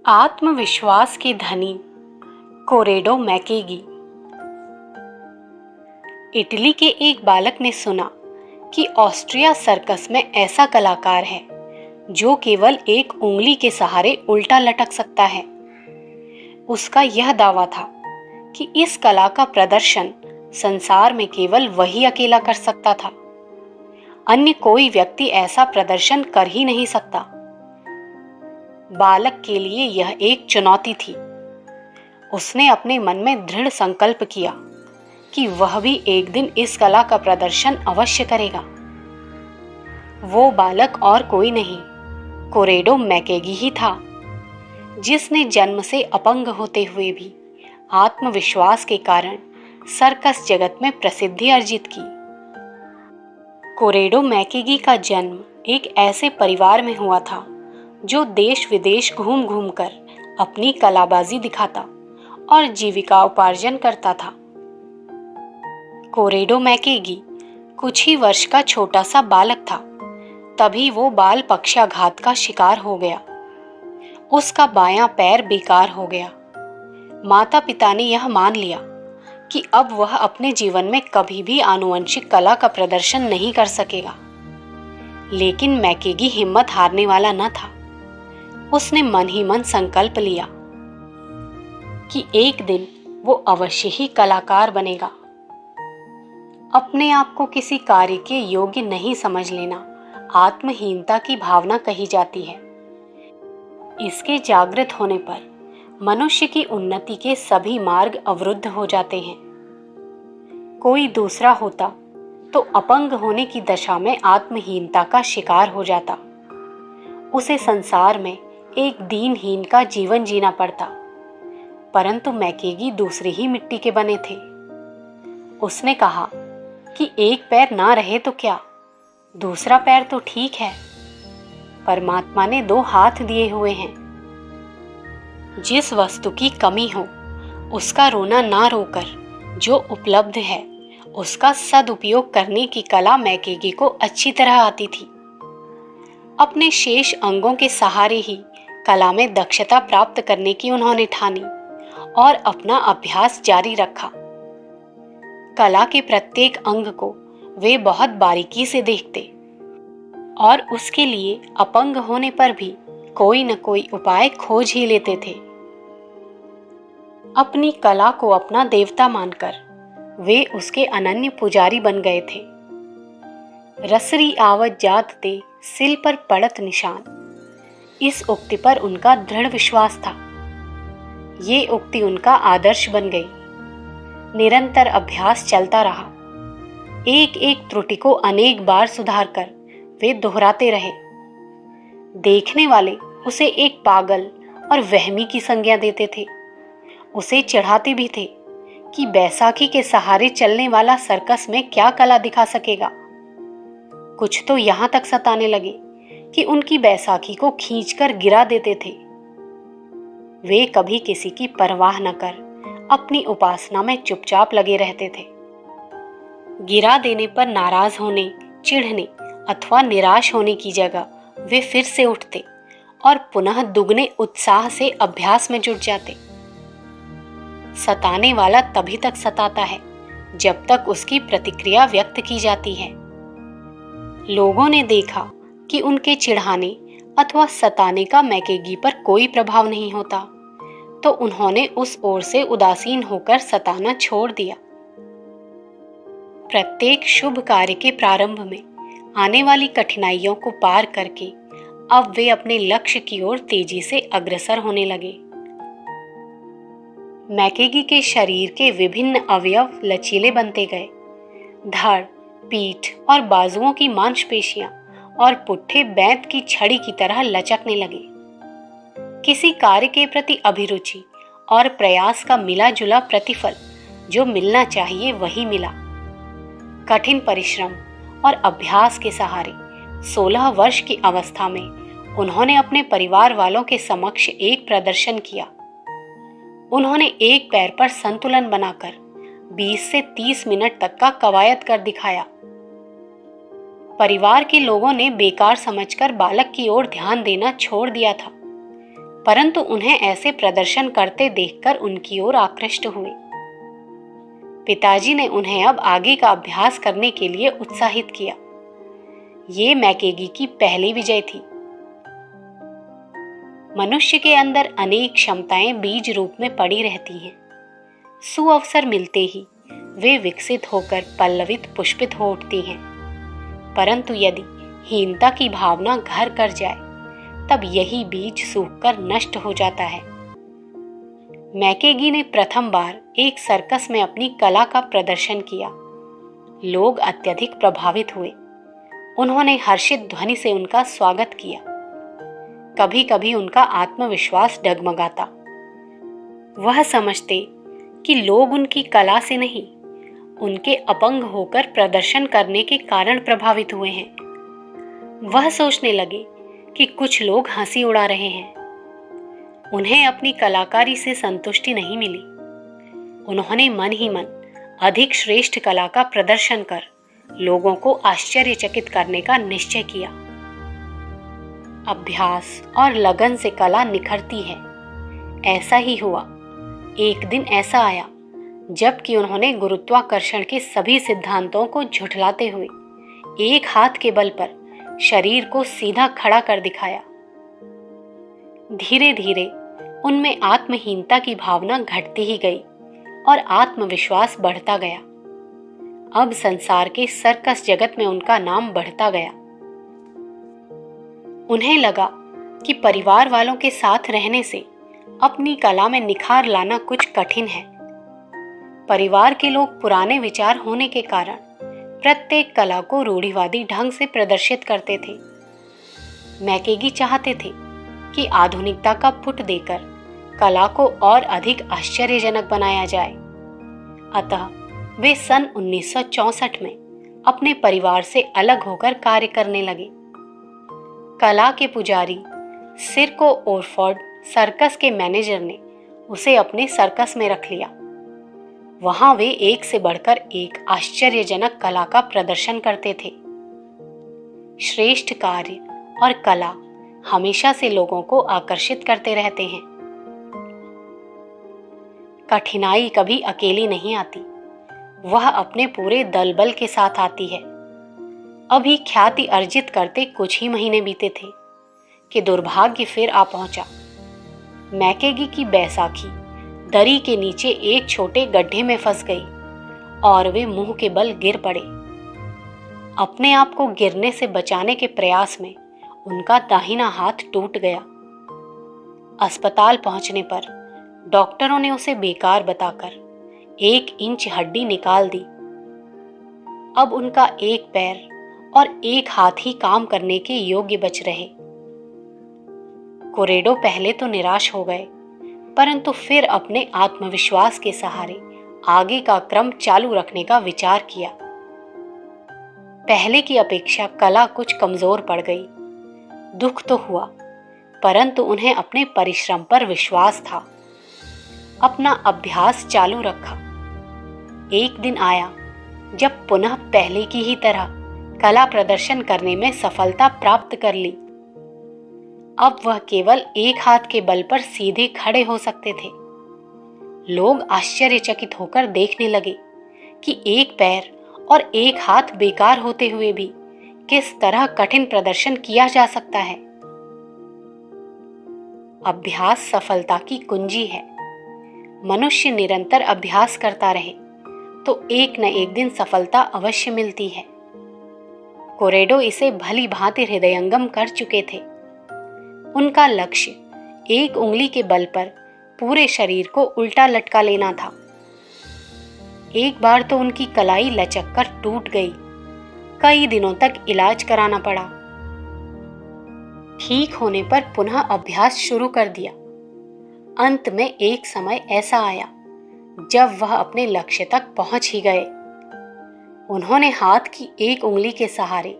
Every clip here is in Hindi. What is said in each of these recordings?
आत्मविश्वास के धनी कोरेडो मैकेगी। इटली के एक बालक ने सुना कि ऑस्ट्रिया सर्कस में ऐसा कलाकार है जो केवल एक उंगली के सहारे उल्टा लटक सकता है। उसका यह दावा था कि इस कला का प्रदर्शन संसार में केवल वही अकेला कर सकता था। अन्य कोई व्यक्ति ऐसा प्रदर्शन कर ही नहीं सकता। बालक के लिए यह एक चुनौती थी। उसने अपने मन में दृढ़ संकल्प किया कि वह भी एक दिन इस कला का प्रदर्शन अवश्य करेगा। वो बालक और कोई नहीं, कोरेडो मैकेगी ही था, जिसने जन्म से अपंग होते हुए भी आत्मविश्वास के कारण सर्कस जगत में प्रसिद्धि अर्जित की। कोरेडो मैकेगी का जन्म एक ऐसे परिवार में हुआ था जो देश विदेश घूम घूम कर अपनी कलाबाजी दिखाता और जीविका उपार्जन करता था। कोरेडो मैकेगी कुछ ही वर्ष का छोटा सा बालक था, तभी वो बाल पक्षाघात का शिकार हो गया। उसका बायां पैर बेकार हो गया। माता पिता ने यह मान लिया कि अब वह अपने जीवन में कभी भी आनुवंशिक कला का प्रदर्शन नहीं कर सकेगा। लेकिन मैकेगी हिम्मत हारने वाला न था। उसने मन ही मन संकल्प लिया कि एक दिन वो अवश्य ही कलाकार बनेगा। अपने आप को किसी कार्य के योग्य नहीं समझ लेना आत्महीनता की भावना कही जाती है। इसके जागृत होने पर मनुष्य की उन्नति के सभी मार्ग अवरुद्ध हो जाते हैं। कोई दूसरा होता तो अपंग होने की दशा में आत्महीनता का शिकार हो जाता। उसे संसार में एक दीनहीन का जीवन जीना पड़ता। परंतु मैकेगी दूसरी ही मिट्टी के बने थे। उसने कहा कि एक पैर ना रहे तो क्या, दूसरा पैर तो ठीक है। परमात्मा ने दो हाथ दिए हुए हैं। जिस वस्तु की कमी हो उसका रोना ना रोकर जो उपलब्ध है उसका सदुपयोग करने की कला मैकेगी को अच्छी तरह आती थी। अपने शेष अंगों के सहारे ही कला में दक्षता प्राप्त करने की उन्होंने ठानी और अपना अभ्यास जारी रखा। कला के प्रत्येक अंग को वे बहुत बारीकी से देखते और उसके लिए अपंग होने पर भी कोई न कोई उपाय खोज ही लेते थे। अपनी कला को अपना देवता मानकर वे उसके अनन्य पुजारी बन गए थे। रसरी आवत जात ते सिल पर पड़त निशान, इस उक्ति पर उनका दृढ़ विश्वास था। ये उक्ति उनका आदर्श बन गई। निरंतर अभ्यास चलता रहा। एक एक त्रुटि को अनेक बार सुधार कर वे दोहराते रहे। देखने वाले उसे एक पागल और वहमी की संज्ञा देते थे। उसे चिढ़ाते भी थे कि बैसाखी के सहारे चलने वाला सर्कस में क्या कला दिखा सकेगा। कुछ तो यहां तक सताने लगे कि उनकी बैसाखी को खींचकर गिरा देते थे। वे कभी किसी की परवाह न कर अपनी उपासना में चुपचाप लगे रहते थे। गिरा देने पर नाराज होने, चिढ़ने अथवा निराश होने की जगह वे फिर से उठते और पुनः दुगने उत्साह से अभ्यास में जुट जाते। सताने वाला तभी तक सताता है जब तक उसकी प्रतिक्रिया व्यक्त की जाती है। लोगों ने देखा कि उनके चिढ़ाने अथवा सताने का मैकेगी पर कोई प्रभाव नहीं होता, तो उन्होंने उस ओर से उदासीन होकर सताना छोड़ दिया। प्रत्येक शुभ कार्य के प्रारंभ में आने वाली कठिनाइयों को पार करके अब वे अपने लक्ष्य की ओर तेजी से अग्रसर होने लगे। मैकेगी के शरीर के विभिन्न अवयव लचीले बनते गए। धड़, पीठ और बाजुओं की मांसपेशियां और पुट्ठे बैंत की छड़ी की तरह लचकने लगे। किसी कार्य के प्रति अभिरुचि और प्रयास का मिला जुला प्रतिफल जो मिलना चाहिए वही मिला। कठिन परिश्रम और अभ्यास के सहारे 16 वर्ष की अवस्था में उन्होंने अपने परिवार वालों के समक्ष एक प्रदर्शन किया। उन्होंने एक पैर पर संतुलन बनाकर 20 से 30 मिनट तक का कवायद कर दिखाया। परिवार के लोगों ने बेकार समझकर बालक की ओर ध्यान देना छोड़ दिया था, परंतु उन्हें ऐसे प्रदर्शन करते देखकर उनकी ओर आकृष्ट हुए। पिताजी ने उन्हें अब आगे का अभ्यास करने के लिए उत्साहित किया। ये मैकेगी की पहली विजय थी। मनुष्य के अंदर अनेक क्षमताएं बीज रूप में पड़ी रहती हैं। सुअवसर मिलते ही वे विकसित होकर पल्लवित पुष्पित हो उठती हैं। परंतु यदि हीनता की भावना घर कर जाए तब यही बीज सूखकर नष्ट हो जाता है। मैकेगी ने प्रथम बार एक सर्कस में अपनी कला का प्रदर्शन किया। लोग अत्यधिक प्रभावित हुए। उन्होंने हर्षित ध्वनि से उनका स्वागत किया। कभी कभी उनका आत्मविश्वास डगमगाता। वह समझते कि लोग उनकी कला से नहीं, उनके अपंग होकर प्रदर्शन करने के कारण प्रभावित हुए हैं। वह सोचने लगे कि कुछ लोग हंसी उड़ा रहे हैं। उन्हें अपनी कलाकारी से संतुष्टि नहीं मिली। उन्होंने मन ही मन अधिक श्रेष्ठ कला का प्रदर्शन कर लोगों को आश्चर्यचकित करने का निश्चय किया। अभ्यास और लगन से कला निखरती है। ऐसा ही हुआ। एक दिन ऐसा आया जबकि उन्होंने गुरुत्वाकर्षण के सभी सिद्धांतों को झुठलाते हुए एक हाथ के बल पर शरीर को सीधा खड़ा कर दिखाया। धीरे धीरे उनमें आत्महीनता की भावना घटती ही गई और आत्मविश्वास बढ़ता गया। अब संसार के सर्कस जगत में उनका नाम बढ़ता गया। उन्हें लगा कि परिवार वालों के साथ रहने से अपनी कला में निखार लाना कुछ कठिन है। परिवार के लोग पुराने विचार होने के कारण प्रत्येक कला को रूढ़िवादी ढंग से प्रदर्शित करते थे। मैकेगी चाहते थे कि आधुनिकता का पुट देकर कला को और अधिक आश्चर्यजनक बनाया जाए। अतः वे सन 1964 में अपने परिवार से अलग होकर कार्य करने लगे। कला के पुजारी सिरको ओरफोर्ड सर्कस के मैनेजर ने उसे अपने सर्कस में रख लिया। वहां वे एक से बढ़कर एक आश्चर्यजनक कला का प्रदर्शन करते थे। श्रेष्ठ कार्य और कला हमेशा से लोगों को आकर्षित करते रहते हैं। कठिनाई कभी अकेली नहीं आती, वह अपने पूरे दलबल के साथ आती है। अभी ख्याति अर्जित करते कुछ ही महीने बीते थे कि दुर्भाग्य फिर आ पहुंचा। मैकेगी की बैसाखी दरी के नीचे एक छोटे गड्ढे में फंस गई और वे मुंह के बल गिर पड़े। अपने आप को गिरने से बचाने के प्रयास में उनका दाहिना हाथ टूट गया। अस्पताल पहुंचने पर डॉक्टरों ने उसे बेकार बताकर 1 इंच हड्डी निकाल दी। अब उनका एक पैर और एक हाथ ही काम करने के योग्य बच रहे। कोरेडो पहले तो निराश हो गए, परंतु फिर अपने आत्मविश्वास के सहारे आगे का क्रम चालू रखने का विचार किया। पहले की अपेक्षा कला कुछ कमजोर पड़ गई। दुख तो हुआ, परंतु उन्हें अपने परिश्रम पर विश्वास था। अपना अभ्यास चालू रखा। एक दिन आया जब पुनः पहले की ही तरह कला प्रदर्शन करने में सफलता प्राप्त कर ली। अब वह केवल एक हाथ के बल पर सीधे खड़े हो सकते थे। लोग आश्चर्यचकित होकर देखने लगे कि एक पैर और एक हाथ बेकार होते हुए भी किस तरह कठिन प्रदर्शन किया जा सकता है। अभ्यास सफलता की कुंजी है। मनुष्य निरंतर अभ्यास करता रहे तो एक न एक दिन सफलता अवश्य मिलती है। कोरेडो इसे भली भांति हृदयंगम कर चुके थे। उनका लक्ष्य एक उंगली के बल पर पूरे शरीर को उल्टा लटका लेना था। एक बार तो उनकी कलाई लचक कर टूट गई। कई दिनों तक इलाज कराना पड़ा। ठीक होने पर पुनः अभ्यास शुरू कर दिया। अंत में एक समय ऐसा आया जब वह अपने लक्ष्य तक पहुंच ही गए। उन्होंने हाथ की एक उंगली के सहारे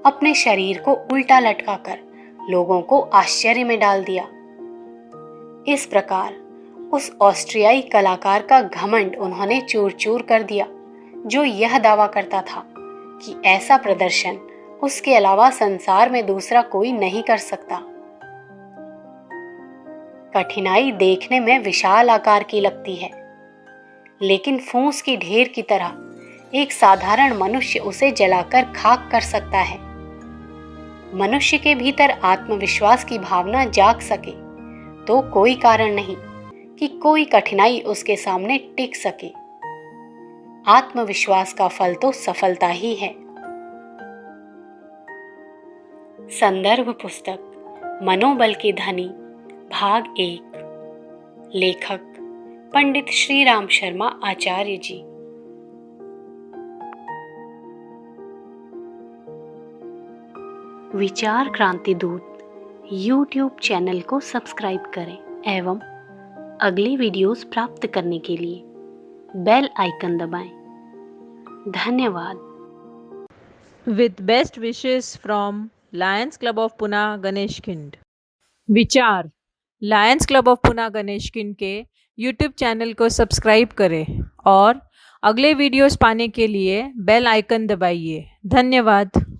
अपने शरीर को उल्टा लटकाकर लोगों को आश्चर्य में डाल दिया। इस प्रकार उस ऑस्ट्रियाई कलाकार का घमंड उन्होंने चूर चूर कर दिया, जो यह दावा करता था कि ऐसा प्रदर्शन उसके अलावा संसार में दूसरा कोई नहीं कर सकता। कठिनाई देखने में विशाल आकार की लगती है, लेकिन फूस की ढेर की तरह एक साधारण मनुष्य उसे जलाकर खाक कर सकता है। मनुष्य के भीतर आत्मविश्वास की भावना जाग सके तो कोई कारण नहीं कि कोई कठिनाई उसके सामने टिक सके। आत्मविश्वास का फल तो सफलता ही है। संदर्भ पुस्तक मनोबल के धनी भाग 1। लेखक पंडित श्री राम शर्मा आचार्य जी। विचार क्रांति दूत YouTube चैनल को सब्सक्राइब करें एवं अगली वीडियोस प्राप्त करने के लिए बेल आइकन दबाएं। धन्यवाद। With best wishes from Lions Club of Pune Ganeshkhind. विचार lions club of Pune Ganeshkhind के YouTube चैनल को सब्सक्राइब करें और अगले वीडियोस पाने के लिए बेल आइकन दबाइए। धन्यवाद।